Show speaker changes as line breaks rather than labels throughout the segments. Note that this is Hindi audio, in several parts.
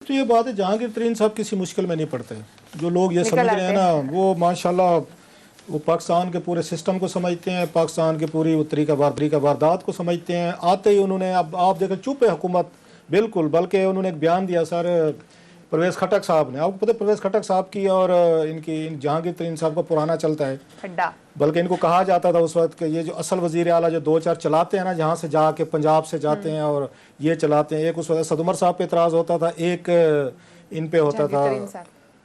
तो ये बात है, जहांगीर तरीन साहब किसी मुश्किल में नहीं पड़ते। जो लोग ये समझ रहे हैं ना, वो माशाल्लाह वो पाकिस्तान के पूरे सिस्टम को समझते हैं, पाकिस्तान की पूरी वो तरीका वारदात को समझते हैं। आते ही उन्होंने, अब आप देखें, चुप है हुकूमत बिल्कुल। बल्कि उन्होंने एक बयान दिया सर परवेज़ खटक साहब ने, आपको पता है परवेज़ खटक साहब की और इन जहांगीर तरीन साहब का पुराना चलता है। बल्कि इनको कहा जाता था उस वक्त कि ये जो असल वज़ीर आला जो 2-4 चलाते हैं ना, जहाँ से जाके पंजाब से जाते हैं और ये चलाते हैं, एक उस वक्त सद उमर साहब पे एतराज़ होता था, एक इन पे होता था,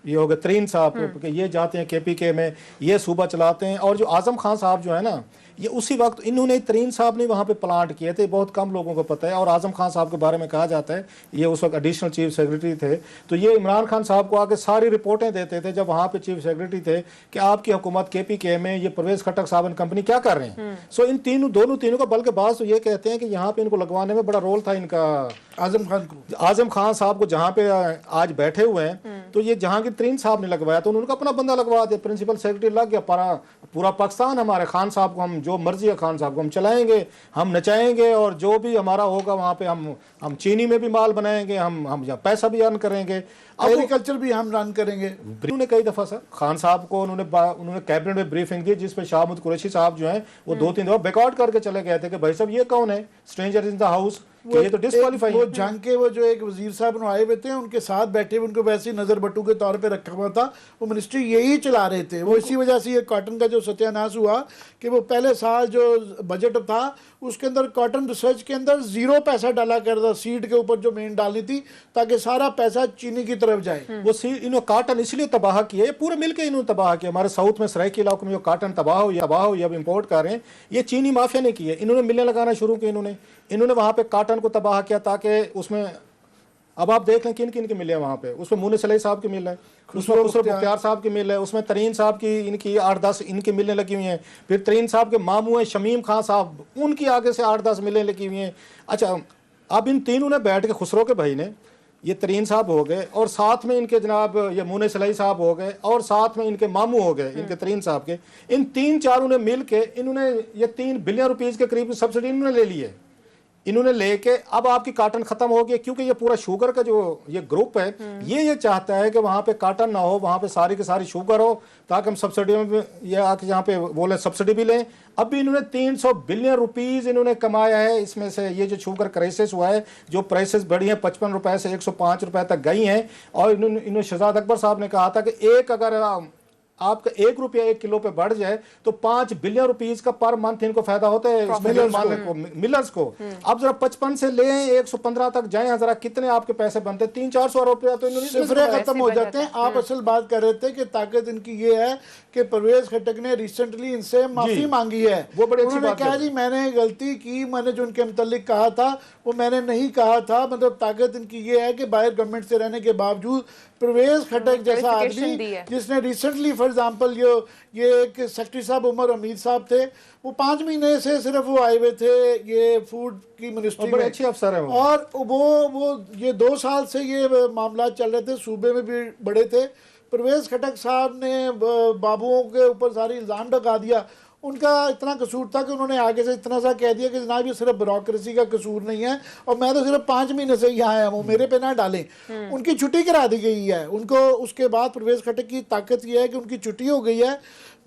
ये हो गए तरीन साहब कि ये जाते हैं KPK में, ये सूबा चलाते हैं। और जो आज़म खान साहब जो है ना, ये उसी वक्त इन्होंने, तरीन साहब ने वहाँ पे प्लांट किए थे, बहुत कम लोगों को पता है। और आज़म खान साहब के बारे में कहा जाता है ये उस वक्त एडिशनल चीफ सेक्रेटरी थे, तो ये इमरान खान साहब को आके सारी रिपोर्टें देते थे जब वहाँ पे चीफ सेक्रेटरी थे कि आपकी हुकूमत KPK में ये परवेज़ खटक साहब एंड कंपनी क्या कर रहे हैं। सो इन दोनों तीनों का, बल्कि बात तो ये कहते हैं कि यहाँ पे इनको लगवाने में बड़ा रोल था इनका, आज़म खान साहब को जहाँ पे आज बैठे हुए हैं, तो ये जहांगीर तरीन साहब ने लगवाया, तो उन्होंने अपना बंदा लगवा दिया, प्रिंसिपल सेक्रेटरी लग गया। पूरा पाकिस्तान हमारे खान साहब को, हम जो मर्जी है खान साहब को हम चलाएंगे, हम नचाएंगे, और जो भी हमारा होगा वहाँ पे हम चीनी में भी माल बनाएंगे, हम पैसा भी अर्न करेंगे,
एग्रीकल्चर भी हम रन करेंगे।
उन्होंने कई दफ़ा सर खान साहब को उन्होंने कैबिनेट में ब्रीफिंग दी, जिसपे शाहमुद कुरैशी साहब जो हैं वो 2-3 दफ़ा बैकआउट करके चले गए थे कि भाई साहब ये कौन है, स्ट्रेंजर इन द हाउस, ये तो डिस्क्वालीफाई।
वो जंग के वो जो एक वजीर साहब आए हुए थे, उनके साथ बैठे हुए, उनको वैसे ही नजर बट्टू के तौर पे रखा हुआ था, वो मिनिस्ट्री यही चला रहे थे। वो इसी वजह से ये कॉटन का जो सत्यानाश हुआ कि वो पहले साल जो बजट था उसके अंदर कॉटन रिसर्च के अंदर 0 पैसा डाला कर था, सीड के ऊपर जो मेन डालनी थी, ताकि सारा पैसा चीनी की तरफ जाए।
वो इन्होंने कॉटन इसलिए तबाह किया, पूरे मिलकर इन्होंने तबाह किया। हमारे साउथ में सराय के इलाकों में जो कॉटन तबाह हो या इम्पोर्ट कर रहे हैं, ये चीनी माफिया ने किया। इन्होंने मिलें लगाना शुरू किए, इन्होंने वहाँ पे कॉटन को तबाह किया, ताकि उसमें अब आप देख लें किन किन की मिल है वहाँ पे। उसमें मुन्ने सलई साहब की मिल है, उसमें खुसरो मुख्तार साहब की मिल है, उसमें तरीन साहब की इनकी 8-10 इनकी मिलें लगी हुई हैं। फिर तरीन साहब के मामू हैं शमीम खान साहब, उनकी आगे से 8-10 मिलें लगी हुई हैं। अच्छा, अब इन तीनों ने बैठ के, खुसरो के भाई ने, ये तरीन साहब हो गए, और साथ में इनके जनाब ये मुन्ने सलई साहब हो गए, और साथ में इनके मामू हो गए, इनके तरीन साहब के। इन 3-4 ने मिल के इन्होंने ये 3 बिलियन रुपीज़ के करीब सब्सिडी इन्होंने ले ली है। इन्होंने लेके अब आपकी कॉटन खत्म हो गई, क्योंकि ये पूरा शुगर का जो ये ग्रुप है, ये चाहता है कि वहाँ पे कॉटन ना हो, वहाँ पे सारी की सारी शुगर हो, ताकि हम सब्सिडी में ये आके यहाँ पे बोले सब्सिडी भी लें। अब भी इन्होंने 300 बिलियन रुपीज़ इन्होंने कमाया है इसमें से। ये जो शुगर क्राइसिस हुआ है, जो प्राइसेस बढ़ी हैं 55 रुपए से 105 रुपए तक गई हैं, और इन्होंने शहजाद अकबर साहब ने कहा था कि अगर आपका 1 रुपया 1 किलो पे बढ़ जाए तो 5 बिलियन रुपीस का पर मंथ इनको फायदा होता है मिलर्स को। अब जरा 55 से ले 115 तक जाए, जरा कितने आपके पैसे बनते हैं? 300-400 रुपया तो
सिफरे खत्म हो जाते हैं। आप असल बात कर रहे थे कि ताकत इनकी ये है कि परवेज खटक ने रिसेंटली इनसे माफी मांगी है।
वो बड़ी अच्छी बात
कहा जी मैंने गलती की, मैंने जो उनके मुतल्लिक कहा था वो मैंने नहीं कहा था। मतलब ताकत इनकी ये है कि बाहर गवर्नमेंट से रहने के बावजूद परवेज खटक जैसा आदमी, जिसने रिसेंटली फॉर एग्जाम्पल ये एक सेक्रेटरी साहब उमर हमीद साहब थे, वो 5 महीने से सिर्फ वो आए हुए थे ये फूड की मिनिस्ट्री में,
अच्छे अफसर हैं वो।
और वो ये 2 साल से ये मामला चल रहे थे, सूबे में भी बड़े थे। परवेज खटक साहब ने बाबुओं के ऊपर सारी इल्ज़ाम लगा दिया। उनका इतना कसूर था कि उन्होंने आगे से इतना सा कह दिया कि जनाब ये सिर्फ ब्यूरोक्रेसी का कसूर नहीं है, और मैं तो सिर्फ 5 महीने से यहाँ आया हूँ, मेरे पे ना डालें। उनकी छुट्टी करा दी गई है उनको। उसके बाद परवेज खटक की ताकत ये है कि उनकी छुट्टी हो गई है,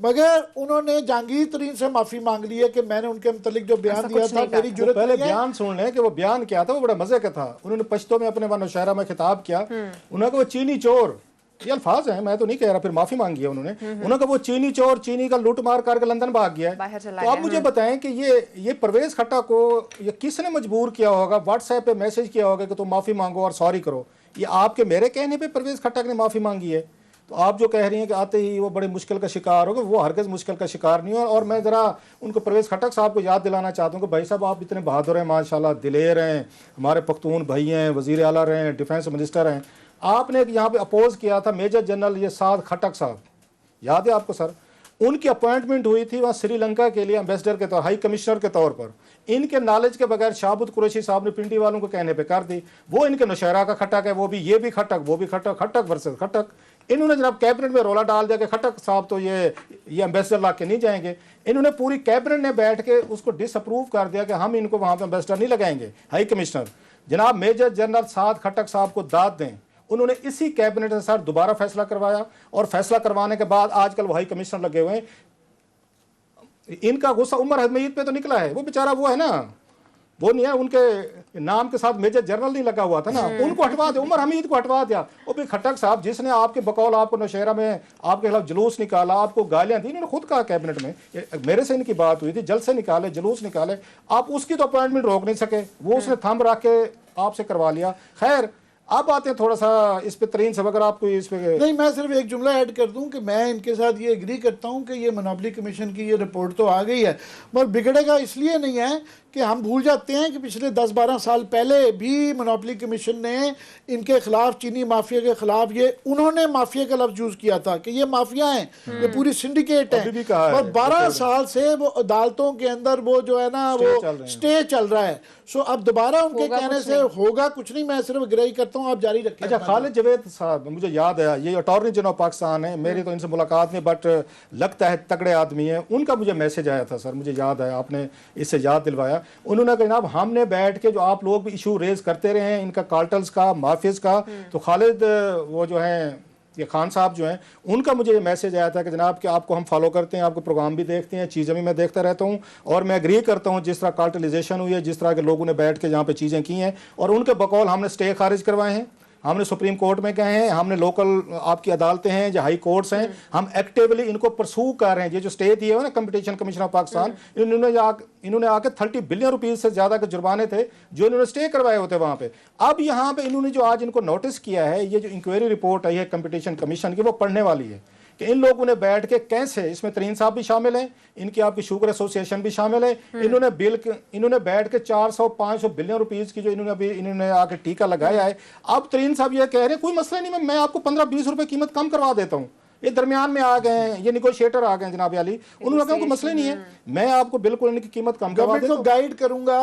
मगर उन्होंने जहांगीर तरीन से माफी मांग ली है कि मैंने उनके मुतालिक जो बयान दिया था मेरी जुर्रत
पहले बयान सुन लें कि वो बयान क्या था। वो बड़ा मजे का था। उन्होंने पश्तो में अपने वन नौशहरा में खिताब किया। उन्होंने कहा वो चीनी चोर, ये अल्फाज है, मैं तो नहीं कह रहा, फिर माफी मांगी है उन्होंने। उन्होंने कहा वो चीनी चोर, चीनी का लूट मार करके लंदन भाग गया है। तो आप मुझे बताएं कि ये परवेज खट्टा को ये किसने मजबूर किया होगा, व्हाट्सएप पे मैसेज किया होगा कि तुम माफी मांगो और सॉरी करो? ये आपके मेरे कहने पे परवेज खट्टा ने माफी मांगी है? तो आप जो कह रही हैं कि आते ही वो बड़े मुश्किल का शिकार होगा, वो हरगिज़ मुश्किल का शिकार नहीं हो। और मैं ज़रा उनको परवेज़ खटक साहब को याद दिलाना चाहता हूँ कि भाई साहब आप इतने बहादुर हैं, माशाल्लाह, दिलेर हैं, हमारे पख्तून भाई हैं, वज़ीर आला रहे हैं, डिफेंस मिनिस्टर हैं। आपने यहाँ पे अपोज किया था मेजर जनरल ये साद खटक साहब, याद है आपको सर? उनकी अपॉइंटमेंट हुई थी वहाँ श्रीलंका के लिए एम्बेसडर के तौर, हाई कमिश्नर के तौर पर। इनके नॉलेज के बगैर शाहबुद कुरैशी साहब ने पिंडी वालों को कहने पे कर दी। वो इनके नौशहरा का खटक है, वो भी ये भी खटक, वो भी खटक, खटक वर्सेस खटक। इन्होंने जनाब कैबिनेट में रोला डाल दिया कि खटक साहब तो ये एम्बेसडर ला के नहीं जाएंगे। इन्होंने पूरी कैबिनेट ने बैठ के उसको डिसअप्रूव कर दिया कि हम इनको वहाँ पे एम्बेसडर नहीं लगाएंगे, हाई कमिश्नर। जनाब मेजर जनरल साद खटक साहब को दाद दें, उन्होंने इसी कैबिनेट के साथ दोबारा फैसला करवाया, और फैसला करवाने के बाद आजकल वो हाई कमिश्नर लगे हुए हैं। इनका गुस्सा उमर हमीद पे तो निकला है, वो बेचारा वो है ना, वो नहीं है, उनके नाम के साथ मेजर जनरल नहीं लगा हुआ था ना, उनको हटवा दिया, उमर हमीद को हटवा दिया। वो भी खट्टक साहब जिसने आपके बकौल आपको नौशहरा में आपके खिलाफ जुलूस निकाला, आपको गालियां दी, इन्होंने खुद कहा कैबिनेट में, मेरे से इनकी बात हुई थी, जलसे निकाले, जुलूस निकाले, आप उसकी तो अपॉइंटमेंट रोक नहीं सके, वो उसने थंब रख के आपसे करवा लिया। खैर अब आते हैं थोड़ा सा इस पे तरीन साहब, अगर आपको इस पे
नहीं, मैं सिर्फ एक जुमला ऐड कर दूं कि मैं इनके साथ ये एग्री करता हूं कि ये मोनोपोली कमीशन की ये रिपोर्ट तो आ गई है, मगर बिगड़ेगा इसलिए नहीं है कि हम भूल जाते हैं कि पिछले 10-12 साल पहले भी मोनोपोली कमीशन ने इनके खिलाफ, चीनी माफिया के खिलाफ, ये उन्होंने माफिया का लफ्ज यूज किया था कि ये माफिया हैं, ये पूरी सिंडिकेट है, और 12 साल से वो अदालतों के अंदर वो जो है ना वो स्टे चल रहा है। सो अब दोबारा उनके कहने से होगा कुछ नहीं, मैं सिर्फ अग्री करता हूँ, आप जारी रखें।
अच्छा, खालिद जवेद साहब, मुझे याद है ये अटॉर्नी जनरल पाकिस्तान है, मेरी तो इनसे मुलाकात नहीं, बट लगता है तगड़े आदमी है, उनका मुझे मैसेज आया था सर, मुझे याद है, आपने इससे याद दिलवाया। उन्होंने कहा जनाब हमने बैठ के जो आप लोग भी इशू रेज करते रहे हैं इनका कार्टल्स का, माफियाज का, तो खालिद वो जो है ये खान साहब जो हैं उनका मुझे ये मैसेज आया था कि जनाब कि आपको हम फॉलो करते हैं, आपको प्रोग्राम भी देखते हैं, चीज़ें भी मैं देखता रहता हूं, और मैं एग्री करता हूं जिस तरह कार्टलाइजेशन हुई है, जिस तरह के लोगों ने बैठ के यहाँ पे चीज़ें की हैं, और उनके बकौल हमने स्टे खारिज करवाए हैं, हमने सुप्रीम कोर्ट में गए हैं, हमने लोकल आपकी अदालतें हैं जो हाई कोर्ट्स हैं, हम एक्टिवली इनको परसू कर रहे हैं। ये जो स्टे दिए हुए ना कंपटीशन कमीशन ऑफ पाकिस्तान, इन्होंने आके 30 बिलियन रुपीस से ज्यादा के जुर्माने थे जो इन्होंने स्टे करवाए होते वहां पे। अब यहाँ पे इन्होंने जो आज इनको नोटिस किया है, ये जो इंक्वायरी रिपोर्ट आई है कंपटीशन कमीशन की, वो पढ़ने वाली है कि इन लोगों ने बैठ के कैसे, इसमें तरीन साहब भी शामिल हैं, इनकी आपकी शुगर एसोसिएशन भी शामिल है, इन्होंने बैठ के 400-500 बिलियन रुपीस की जो इन्होंने आके टीका लगाया है। अब तरीन साहब ये कह रहे हैं कोई मसला नहीं, मैं आपको 15-20 रुपए कीमत कम करवा देता हूँ। ये दरमियान में आ गए हैं, ये निगोशिएटर आ गए हैं जनाब अली, उन्होंने कहा कोई मसला नहीं है, मैं आपको बिल्कुल इनकी कीमत कम करवा देता हूं।
गाइड करूंगा,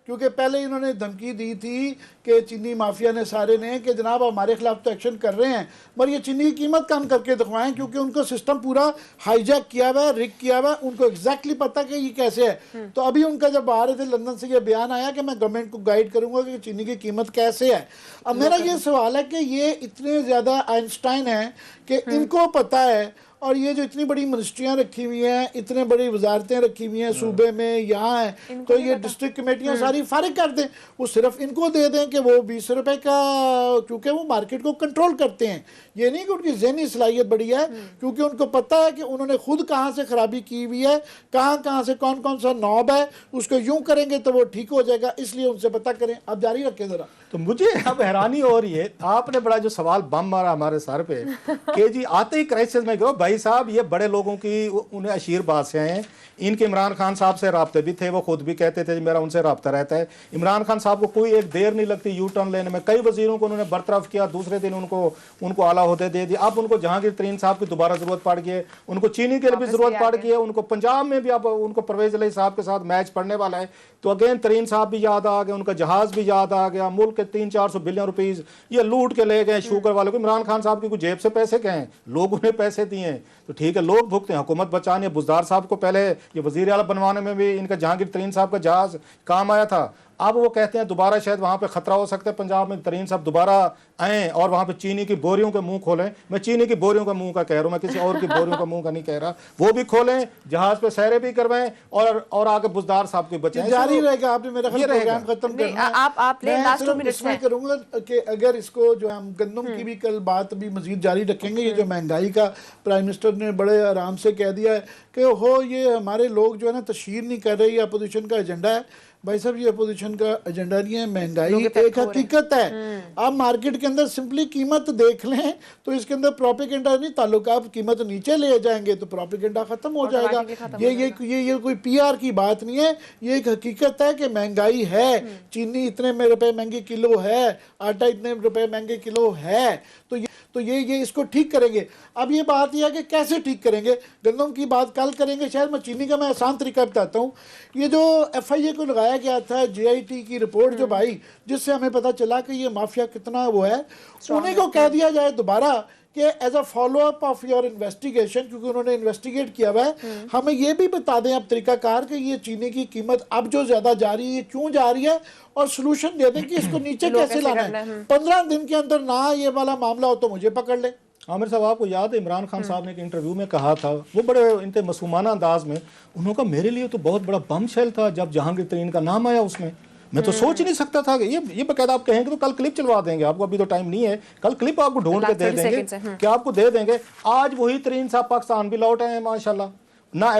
क्योंकि पहले इन्होंने धमकी दी थी कि चीनी माफिया ने सारे ने कि जनाब हमारे खिलाफ तो एक्शन कर रहे हैं, मगर ये चीनी की कीमत कम करके दिखवाएं, क्योंकि उनको सिस्टम पूरा हाईजैक किया हुआ है, रिक किया हुआ है, उनको एग्जैक्टली पता कि ये कैसे है। तो अभी उनका जब आ रहे थे लंदन से ये बयान आया कि मैं गवर्नमेंट को गाइड करूंगा कि चीनी की कीमत कैसे है। अब मेरा ये सवाल है कि ये इतने ज्यादा आइंस्टाइन है कि इनको पता है, और ये जो इतनी बड़ी मिनिस्ट्रियां रखी हुई हैं, इतने बड़ी वजारतें रखी हुई हैं सूबे में, यहाँ है, तो ये डिस्ट्रिक्ट कमेटियां सारी फारिग कर दें, वो सिर्फ इनको दे दें कि वो 20 रुपए का, क्योंकि वो मार्केट को कंट्रोल करते हैं। ये नहीं कि उनकी ज़हनी सलाहियत बड़ी है, क्योंकि उनको पता है कि उन्होंने खुद कहाँ से खराबी की हुई है, कहाँ से कौन कौन सा नॉब है, उसको यूं करेंगे तो वो ठीक हो जाएगा, इसलिए उनसे पता करें। अब जारी रखें जरा।
तो मुझे अब हैरानी हो रही है, आपने बड़ा जो सवाल बम मारा हमारे सर पे कि जी आते ही क्राइसिस में गयो, भाई साहब ये बड़े लोगों की उन्हें अशीर बादशाह हैं, इनके इमरान खान साहब से राब्ते भी थे, वो खुद भी कहते थे मेरा उनसे राब्ता रहता है। इमरान खान साहब को कोई एक देर नहीं लगती यू टर्न लेने में, कई वजीरों को उन्होंने बरतरफ किया, दूसरे दिन उनको आला होते दे दिए। अब उनको जहांगीर तरीन साहब की दोबारा जरूरत पड़ गई है, उनको चीनी के लिए भी जरूरत पड़ गई है, उनको पंजाब में भी अब उनको परवेज अली साहब के साथ मैच पड़ने वाला है, तो अगेन तरीन साहब भी याद आ गए, उनका जहाज भी याद आ गया, मुल्क के 300-400 बिलियन रुपीस ये लूट के ले गए शुगर वालों को। इमरान खान साहब की कुछ जेब से पैसे गए हैं, लोगों ने पैसे दिए हैं, तो ठीक है लोग भुगते हैं, हुकूमत बचाने। बुज़दार साहब को पहले ये वजीर आला बनवाने में भी इनका जहांगीर तरीन साहब का जहाज काम आया था। अब वो कहते हैं दोबारा शायद वहां पे खतरा हो सकता है पंजाब में, तरीन साहब दोबारा आए और वहां पे चीनी की बोरियों के मुंह खोलें। मैं चीनी की बोरियों का मुंह का कह रहा हूं, मैं किसी और की बोरियों का मुंह का नहीं कह रहा। वो भी खोलें, जहाज पे सैरे भी करवाएं और आगे बुज़दार साहब को बचाएं।
जारी रहेगा, आपने मेरा प्रोग्राम खत्म करना है।
आप ले लास्ट 2 मिनट में
करूंगा कि अगर इसको जो हम गंदम की भी कल बात भी मजीद जारी रखेंगे। ये जो महंगाई का प्राइम मिनिस्टर ने बड़े आराम से कह दिया है कि हो ये हमारे लोग जो है ना तशहीर नहीं कर रहे, ये अपोजिशन का एजेंडा है। भाई साहब ये अपोजिशन का एजेंडा नहीं है, महंगाई एक हकीकत है। आप मार्केट के अंदर सिंपली कीमत देख लें तो इसके अंदर प्रोपेगेंडा नहीं ताल्लुक। आप कीमत नीचे ले जाएंगे तो प्रोपेगेंडा खत्म हो जाएगा। ये कोई पीआर की बात नहीं है, ये एक हकीकत है कि महंगाई है। चीनी इतने रुपए महंगे किलो है, आटा इतने रुपए महंगे किलो है, तो ये इसको ठीक करेंगे। अब ये बात यह है कि कैसे ठीक करेंगे। गंदम की बात कल करेंगे शायद, मैं चीनी का मैं आसान तरीका बताता हूँ। ये जो FIA को लगाया गया था JIT की रिपोर्ट जो भाई, जिससे हमें पता चला कि ये माफिया कितना वो है, उन्हीं को कह दिया जाए दोबारा कि as a follow up of your investigation, क्योंकि उन्होंने इन्वेस्टिगेट किया हुआ है, हमें ये भी बता दें अब तरीकाकार कि ये चीनी की कीमत अब जो ज़्यादा जा रही है क्यों जा रही है, और सोल्यूशन दे दें कि इसको नीचे कैसे लाना है। 15 दिन के अंदर ना ये वाला मामला हो तो मुझे पकड़ ले।
आमिर साहब, आपको याद है इमरान खान साहब ने एक इंटरव्यू में कहा था, वो बड़े इनके मासूमाना अंदाज में, उन्होंने कहा मेरे लिए तो बहुत बड़ा बम शेल था जब जहांगीर तरीन का नाम आया उसमें, मैं तो सोच ही नहीं सकता था कि ये बाकायदा आप कहेंगे तो कल क्लिप चलवा देंगे आपको, अभी तो टाइम नहीं है, कल क्लिप आपको ढूंढ के दे देंगे कि आपको दे देंगे। आज वही तरीन साहब पाकिस्तान भी लौट आए हैं माशाल्लाह, ना